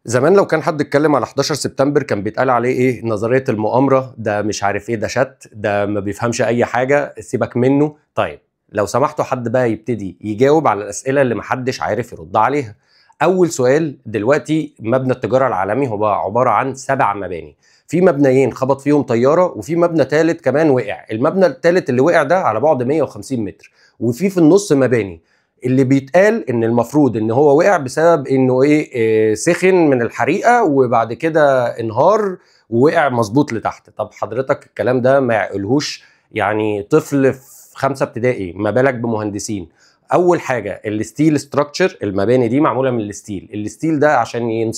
زمان لو كان حد اتكلم على 11 سبتمبر كان بيتقال عليه ايه؟ نظرية المؤامرة، ده مش عارف ايه، ده شت، ده ما بيفهمش اي حاجة، سيبك منه. طيب لو سمحتوا حد بقى يبتدي يجاوب على الأسئلة اللي محدش عارف يرد عليها. أول سؤال: دلوقتي مبنى التجارة العالمي هو عبارة عن 7 مباني، في مبنيين خبط فيهم طيارة وفي مبنى ثالث كمان وقع. المبنى الثالث اللي وقع ده على بعد 150 متر، وفي النص مباني. اللي بيتقال ان المفروض ان هو وقع بسبب انه سخن من الحريقه وبعد كده انهار ووقع مظبوط لتحت. طب حضرتك الكلام ده ما يعقلهوش يعني طفل في 5 ابتدائي، ما بالك بمهندسين؟ اول حاجه الستيل ستراكشر، المباني دي معموله من الستيل ده عشان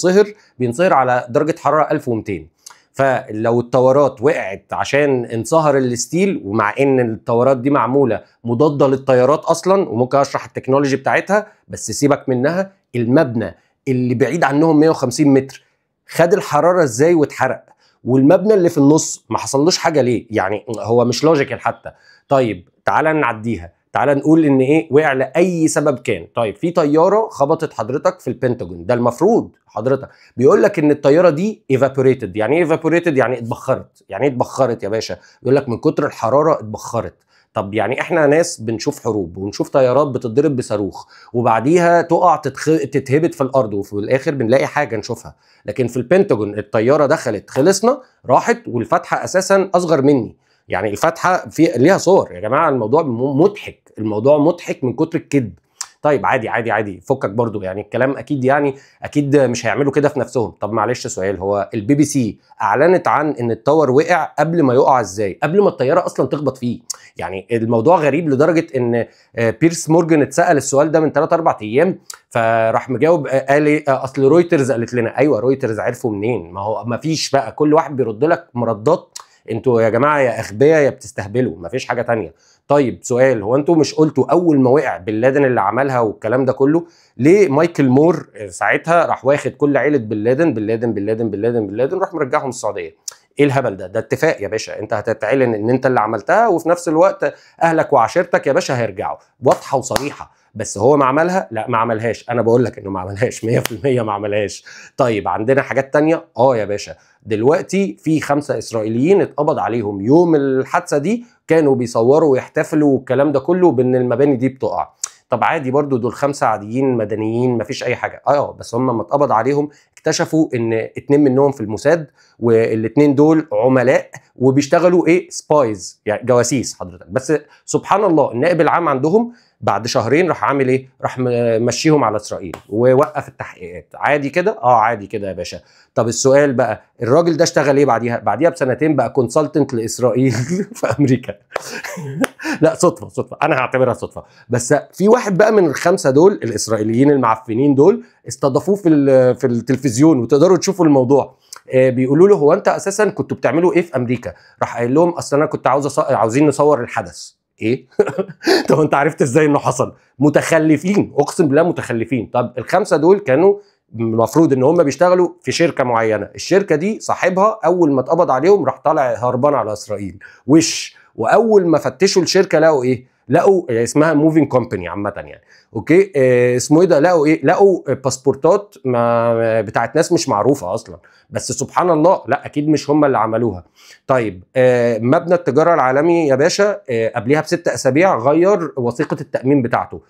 بينصهر على درجه حراره 1200. فلو الطورات وقعت عشان انصهر الستيل، ومع ان الطورات دي معموله مضاده للطيارات اصلا، وممكن اشرح التكنولوجي بتاعتها بس سيبك منها، المبنى اللي بعيد عنهم 150 متر خد الحراره ازاي واتحرق؟ والمبنى اللي في النص ما حصلوش حاجه ليه؟ يعني هو مش لوجيكال حتى. طيب تعالى نعديها، تعالى نقول ان وقع لاي سبب كان. طيب في طياره خبطت حضرتك في البنتاجون، ده المفروض حضرتك بيقول لك ان الطياره دي ايفابوريتد. يعني ايه ايفابوريتد؟ يعني اتبخرت. يعني ايه اتبخرت يا باشا؟ بيقول لك من كتر الحراره اتبخرت. طب يعني احنا ناس بنشوف حروب ونشوف طيارات بتتضرب بصاروخ وبعديها تقع تتهبط في الارض وفي الاخر بنلاقي حاجه نشوفها. لكن في البنتاجون الطياره دخلت، خلصنا، راحت، والفتحه اساسا اصغر مني. يعني الفتحه ليها صور يا جماعه. الموضوع مضحك، الموضوع مضحك من كتر الكذب. طيب عادي عادي عادي، فكك برضو، يعني الكلام اكيد، يعني اكيد مش هيعملوا كده في نفسهم. طب معلش سؤال: هو البي بي سي اعلنت عن ان التاور وقع قبل ما يقع ازاي؟ قبل ما الطياره اصلا تخبط فيه. يعني الموضوع غريب لدرجه ان بيرس مورجان اتسال السؤال ده من 3 4 ايام، فراح مجاوب قال ايه؟ اصل رويترز قالت لنا. ايوه رويترز عرفوا منين؟ ما هو ما فيش بقى، كل واحد بيرد لك مردات. انتوا يا جماعه يا اغبياء يا بتستهبلوا، مفيش حاجه تانية. طيب سؤال: هو انتوا مش قلتوا اول ما وقع بن لادن اللي عملها والكلام ده كله؟ ليه مايكل مور ساعتها راح واخد كل عيله بن لادن بن لادن بن لادن بن لادن بن لادن راح مرجعهم السعوديه؟ ايه الهبل ده؟ ده اتفاق يا باشا، انت هتتعلن ان انت اللي عملتها وفي نفس الوقت اهلك وعشيرتك يا باشا هيرجعوا. واضحه وصريحه. بس هو ما عملها؟ لا ما عملهاش، انا بقول لك انه ما عملهاش 100% ما عملهاش. طيب عندنا حاجات تانية يا باشا. دلوقتي في 5 اسرائيليين اتقبض عليهم يوم الحادثه دي، كانوا بيصوروا ويحتفلوا والكلام ده كله بان المباني دي بتقع. طب عادي برضو، دول 5 عاديين مدنيين مفيش اي حاجه. بس هم لما اتقبض عليهم اكتشفوا ان 2 منهم في الموساد، والاثنين دول عملاء وبيشتغلوا سبايز، يعني جواسيس حضرتك. بس سبحان الله النائب العام عندهم بعد شهرين راح عامل ايه؟ راح مشيهم على اسرائيل ووقف التحقيقات. عادي كده؟ عادي كده يا باشا. طب السؤال بقى: الراجل ده اشتغل ايه بعديها بسنتين؟ بقى كونسلتنت لاسرائيل في امريكا. لا صدفه، انا هعتبرها صدفه. بس في واحد بقى من ال5 دول الاسرائيليين المعفنين دول استضافوه في التلفزيون، وتقدروا تشوفوا الموضوع. بيقولوا له: هو انت اساسا كنتوا بتعملوا ايه في امريكا؟ راح قايل لهم: اصل انا كنت عاوزين نصور الحدث. ايه؟ طب انت عرفت ازاي انه حصل؟ متخلفين، اقسم بالله متخلفين. طب ال5 دول كانوا المفروض ان هم بيشتغلوا في شركه معينه، الشركه دي صاحبها اول ما اتقبض عليهم راح طالع هربان على اسرائيل واول ما فتشوا الشركه لقوا ايه؟ لقوا اسمها موفينج كومباني عامه يعني. اوكي، اسمه ايه ده؟ لقوا ايه؟ لقوا باسبورتات بتاعت ناس مش معروفه اصلا. بس سبحان الله، لا اكيد مش هم اللي عملوها. طيب مبنى التجاره العالمي يا باشا قبلها ب6 اسابيع غير وثيقه التامين بتاعته،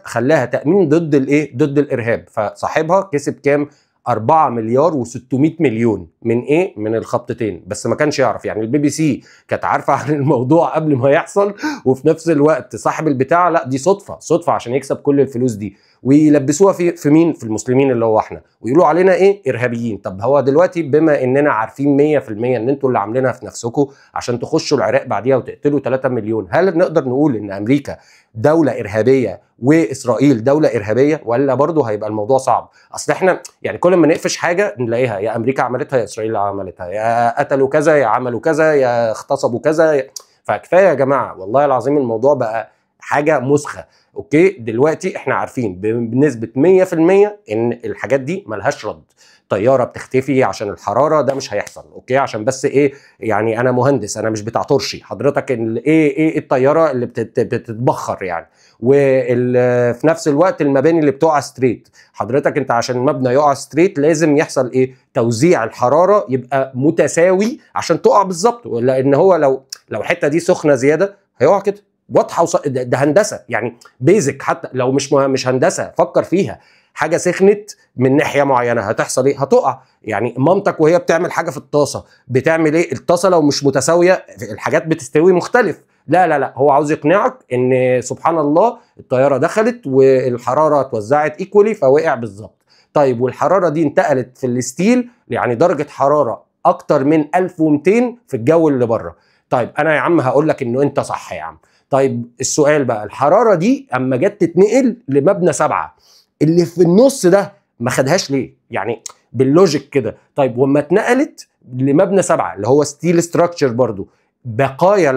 خلاها تامين ضد ضد الارهاب. فصاحبها كسب كام؟ 4 مليار و600 مليون من من الخبطتين. بس ما كانش يعرف، يعني البي بي سي كانت عارفه عن الموضوع قبل ما يحصل، وفي نفس الوقت صاحب البتاع لا دي صدفه عشان يكسب كل الفلوس دي، ويلبسوها في مين؟ في المسلمين اللي هو احنا، ويقولوا علينا ارهابيين. طب هو دلوقتي بما اننا عارفين 100% ان انتوا اللي عاملينها في نفسكم عشان تخشوا العراق بعديها وتقتلوا 3 مليون، هل نقدر نقول ان امريكا دولة إرهابية وإسرائيل دولة إرهابية، ولا برضه هيبقى الموضوع صعب؟ أصل إحنا يعني كل ما نقفش حاجة نلاقيها يا أمريكا عملتها يا إسرائيل عملتها، يا قتلوا كذا يا عملوا كذا يا اغتصبوا كذا فكفاية يا جماعة، والله العظيم الموضوع بقى حاجه مسخه. اوكي، دلوقتي احنا عارفين بنسبه 100% ان الحاجات دي ملهاش رد. طياره بتختفي عشان الحراره، ده مش هيحصل. اوكي، عشان بس ايه، يعني انا مهندس، انا مش بتاع ترشي حضرتك. ايه الطياره اللي بتتبخر يعني. وفي نفس الوقت المباني اللي بتقع ستريت، حضرتك انت عشان المبنى يقع ستريت لازم يحصل ايه، توزيع الحراره يبقى متساوي عشان تقع بالظبط. لان هو لو الحته دي سخنه زياده هيقع كده، واضحه ده هندسه يعني بيزك. حتى لو مش هندسه فكر فيها، حاجه سخنت من ناحيه معينه هتحصل ايه، هتقع. يعني مامتك وهي بتعمل حاجه في الطاسه بتعمل ايه، الطاسه لو مش متساويه الحاجات بتستوي مختلف. لا لا لا، هو عاوز يقنعك ان سبحان الله الطياره دخلت والحراره اتوزعت ايكولي فوقع بالظبط. طيب والحراره دي انتقلت في الستيل يعني درجه حراره اكتر من 1200 في الجو اللي بره. طيب انا يا عم هقول لك انه انت صح يا عم. طيب السؤال بقى، الحراره دي اما جت تتنقل لمبنى 7 اللي في النص ده ما خدهاش ليه؟ يعني باللوجيك كده. طيب وما اتنقلت لمبنى 7 اللي هو ستيل ستراكشر برضو، بقايا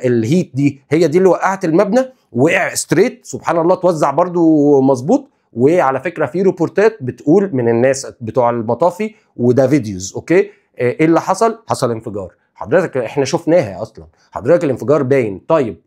الهيت دي هي دي اللي وقعت المبنى، وقع ستريت سبحان الله، توزع برضو مظبوط. وعلى فكره في ريبورتات بتقول من الناس بتوع المطافي وده فيديوز. اوكي، ايه اللي حصل؟ حصل انفجار حضرتك، احنا شفناها اصلا حضرتك، الانفجار باين. طيب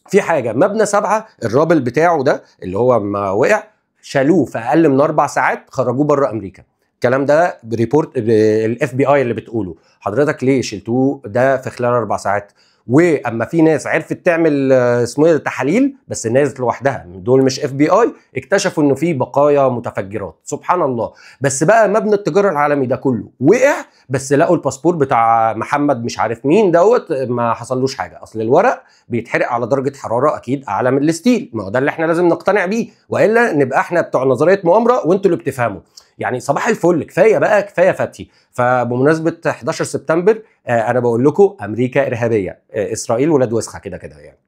في حاجه، مبنى 7 الرابل بتاعه ده اللي هو ما وقع شالوه في اقل من 4 ساعات، خرجوه بره امريكا. الكلام ده بريبورت الاف بي اي اللي بتقوله. حضرتك ليه شلتوه ده في خلال 4 ساعات؟ واما في ناس عرفت تعمل اسمه ايه تحاليل، بس ناس لوحدها دول مش اف بي اي، اكتشفوا انه في بقايا متفجرات سبحان الله. بس بقى مبنى التجاره العالمي ده كله وقع، بس لقوا الباسبور بتاع محمد مش عارف مين دوت ما حصلوش حاجه. اصل الورق بيتحرق على درجه حراره اكيد اعلى من الستيل، ما هو ده اللي احنا لازم نقتنع بيه، والا نبقى احنا بتوع نظريه مؤامره وانتوا اللي بتفهموا. يعني صباح الفل، كفايه بقى، كفايه فتي. فبمناسبه 11 سبتمبر انا بقول لكم امريكا ارهابيه، اسرائيل ولاد وسخه كده كده يعني.